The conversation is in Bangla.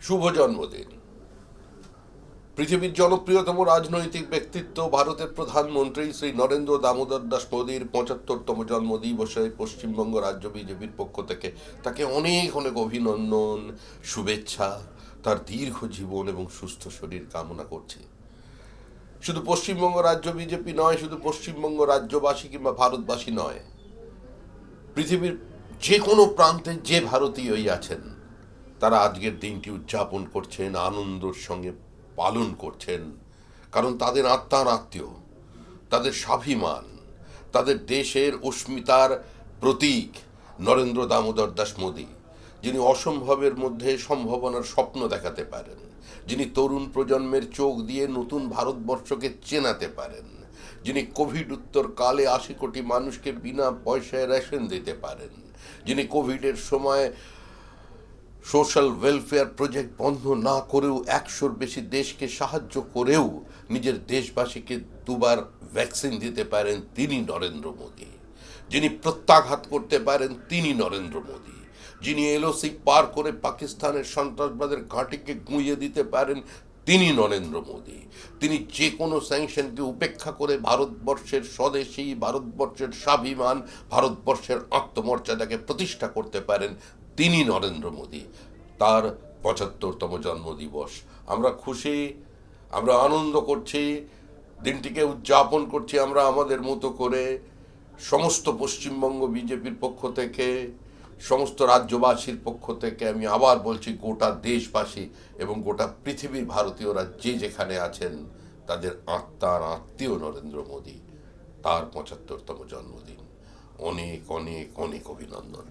শুভ জন্মদিন। পৃথিবীর জনপ্রিয়তম রাজনৈতিক ব্যক্তিত্ব ভারতের প্রধানমন্ত্রী শ্রী নরেন্দ্র দামোদর দাস মোদীর ৭৫তম জন্মদিবসে পশ্চিমবঙ্গ রাজ্য বিজেপির পক্ষ থেকে তাকে অনেক অনেক অভিনন্দন, শুভেচ্ছা, তার দীর্ঘ জীবন এবং সুস্থ শরীর কামনা করছে। শুধু পশ্চিমবঙ্গ রাজ্য বিজেপি নয়, শুধু পশ্চিমবঙ্গ রাজ্যবাসী কিংবা ভারতবাসী নয়, পৃথিবীর যে কোনো প্রান্তে যে ভারতীয়ই আছেন তারা আজকের দিনটি উদযাপন করছেন, আনন্দের সঙ্গে পালন করছেন। কারণ তাদের আত্মার আত্মীয়, তাদের স্বাভিমান, তাদের দেশের অস্মিতার প্রতীক নরেন্দ্র দামোদর দাস মোদী, যিনি অসম্ভবের মধ্যে সম্ভাবনার স্বপ্ন দেখাতে পারেন, যিনি তরুণ প্রজন্মের চোখ দিয়ে নতুন ভারতবর্ষকে চেনাতে পারেন, যিনি কোভিড উত্তর কালে ৮০ কোটি মানুষকে বিনা পয়সায় রেশন দিতে পারেন, যিনি কোভিডের সময় সোশ্যাল ওয়েলফেয়ার প্রজেক্ট বন্ধ না করেও ১০০-র বেশি দেশকে সাহায্য করেও নিজের দেশবাসীকে ২বার ভ্যাকসিন দিতে পারেন, তিনি নরেন্দ্র মোদী। যিনি প্রত্যাঘাত করতে পারেন, তিনি নরেন্দ্র মোদী। যিনি এলওসি পার করে পাকিস্তানের সন্ত্রাসবাদের ঘাঁটিকে গুঁইয়ে দিতে পারেন, তিনি নরেন্দ্র মোদী। তিনি যে কোনো স্যাংশনকে উপেক্ষা করে ভারতবর্ষের স্বদেশী, ভারতবর্ষের স্বাভিমান, ভারতবর্ষের আত্মমর্যাদাকে প্রতিষ্ঠা করতে পারেন, তিনি নরেন্দ্র মোদী। তার ৭৫তম জন্মদিবস। আমরা খুশি, আমরা আনন্দ করছি, দিনটিকে উদযাপন করছি আমরা আমাদের মতো করে। সমস্ত পশ্চিমবঙ্গ বিজেপির পক্ষ থেকে, সমস্ত রাজ্যবাসীর পক্ষ থেকে আমি আবার বলছি, গোটা দেশবাসী এবং গোটা পৃথিবীর ভারতীয়রা যে যেখানে আছেন, তাদের আত্মার আত্মীয় নরেন্দ্র মোদী, তার ৭৫তম জন্মদিন। অনেক অনেক অনেক অভিনন্দন।